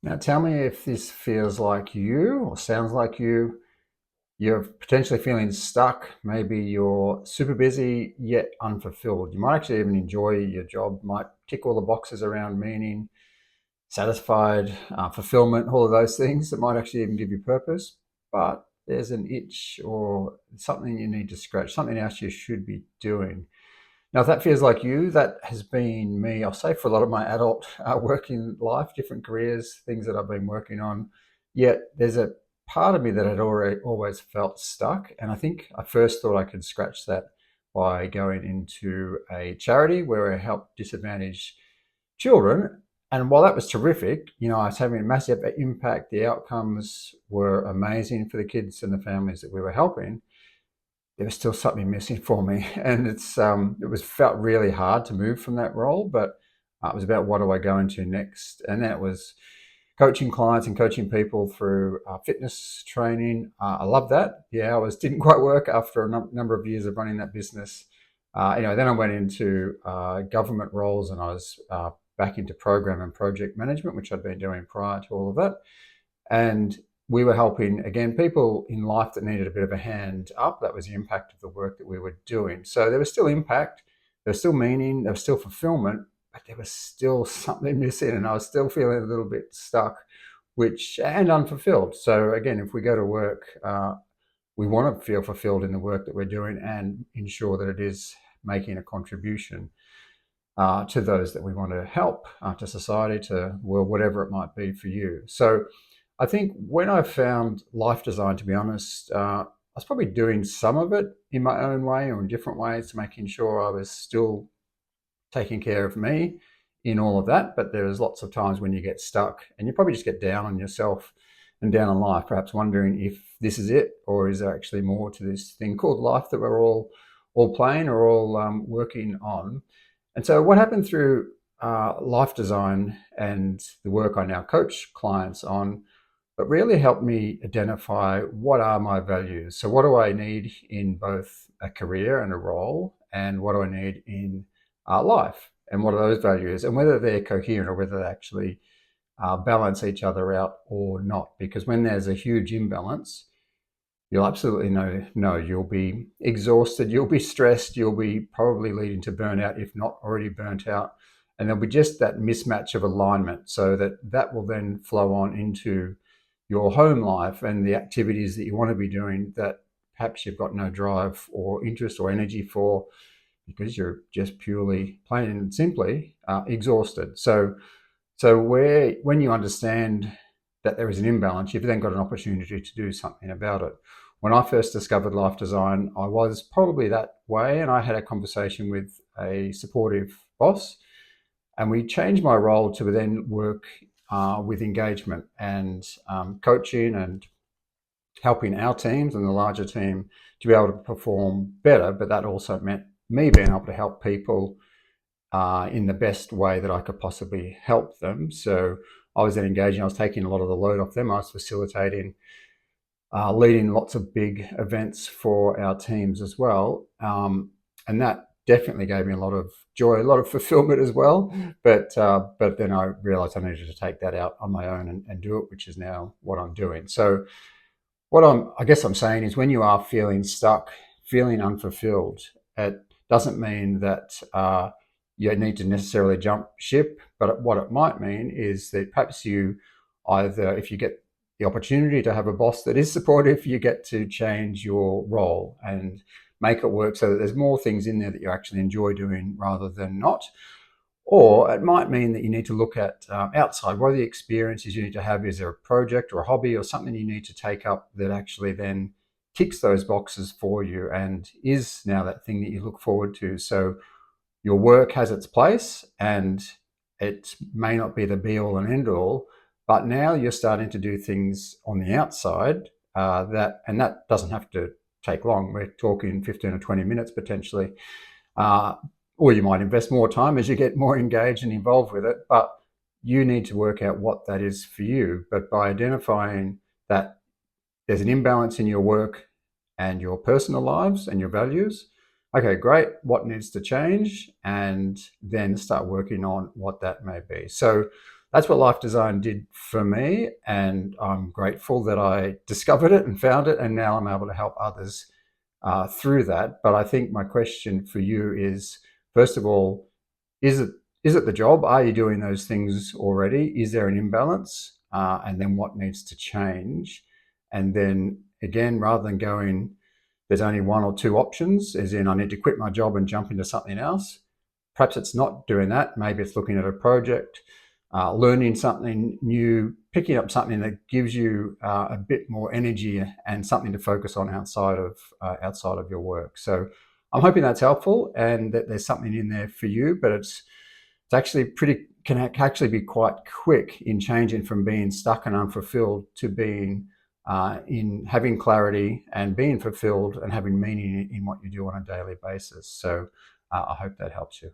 Now, tell me if this feels like you or sounds like you. You're potentially feeling stuck. Maybe you're super busy yet unfulfilled. You might actually even enjoy your job, might tick all the boxes around meaning, satisfied, fulfillment, all of those things that might actually even give you purpose. But there's an itch or something you need to scratch, something else you should be doing. Now, if that feels like you, that has been me, I'll say, for a lot of my adult working life, different careers, things that I've been working on. Yet there's a part of me that had already always felt stuck. And I think I first thought I could scratch that by going into a charity where I help disadvantaged children. And while that was terrific, I was having a massive impact. The outcomes were amazing for the kids and the families that we were helping. There was still something missing for me, and it was felt really hard to move from that role. But it was about what do I go into next, and that was coaching clients and coaching people through fitness training. I love that. The hours didn't quite work after a number of years of running that business. Then I went into government roles, and I was back into program and project management, which I'd been doing prior to all of that. And we were helping, again, people in life that needed a bit of a hand up. That was the impact of the work that we were doing. So there was still impact, there was still meaning, there was still fulfillment, but there was still something missing, and I was still feeling a little bit stuck, and unfulfilled. So again, if we go to work, we want to feel fulfilled in the work that we're doing and ensure that it is making a contribution to those that we want to help, to society, to, well, whatever it might be for you. So I think when I found life design, to be honest, I was probably doing some of it in my own way or in different ways, making sure I was still taking care of me in all of that. But there's lots of times when you get stuck and you probably just get down on yourself and down on life, perhaps wondering if this is it, or is there actually more to this thing called life that we're all playing or all working on. And so what happened through life design and the work I now coach clients on, but really helped me identify what are my values. So what do I need in both a career and a role, and what do I need in life, and what are those values, and whether they're coherent or whether they actually balance each other out or not. Because when there's a huge imbalance, you'll absolutely know you'll be exhausted, you'll be stressed, you'll be probably leading to burnout, if not already burnt out. And there'll be just that mismatch of alignment, so that will then flow on into your home life and the activities that you want to be doing that perhaps you've got no drive or interest or energy for, because you're just purely, plain and simply, exhausted. When you understand that there is an imbalance, you've then got an opportunity to do something about it. When I first discovered life design, I was probably that way, and I had a conversation with a supportive boss, and we changed my role to then work with engagement and coaching and helping our teams and the larger team to be able to perform better. But that also meant me being able to help people in the best way that I could possibly help them. So I was then engaging, I was taking a lot of the load off them, I was facilitating, leading lots of big events for our teams as well. And that definitely gave me a lot of joy, a lot of fulfillment as well. But then I realized I needed to take that out on my own and do it, which is now what I'm doing. So I guess I'm saying is, when you are feeling stuck, feeling unfulfilled, it doesn't mean that you need to necessarily jump ship. But what it might mean is that perhaps you either, if you get the opportunity to have a boss that is supportive, you get to change your role and make it work so that there's more things in there that you actually enjoy doing rather than not. Or it might mean that you need to look at outside. What are the experiences you need to have? Is there a project or a hobby or something you need to take up that actually then ticks those boxes for you and is now that thing that you look forward to? So your work has its place, and it may not be the be all and end all, but now you're starting to do things on the outside that doesn't have to take long. We're talking 15 or 20 minutes potentially. Or you might invest more time as you get more engaged and involved with it, but you need to work out what that is for you. But by identifying that there's an imbalance in your work and your personal lives and your values, okay, great, what needs to change? And then start working on what that may be. So that's what life design did for me, and I'm grateful that I discovered it and found it, and now I'm able to help others through that. But I think my question for you is, first of all, is it is it the job? Are you doing those things already? Is there an imbalance? And then what needs to change? And then again, rather than going, there's only one or two options, as in I need to quit my job and jump into something else. Perhaps it's not doing that. Maybe it's looking at a project, learning something new, picking up something that gives you a bit more energy and something to focus on outside of your work. So I'm hoping that's helpful and that there's something in there for you. But it's actually can actually be quite quick in changing from being stuck and unfulfilled to being in having clarity and being fulfilled and having meaning in what you do on a daily basis. So I hope that helps you.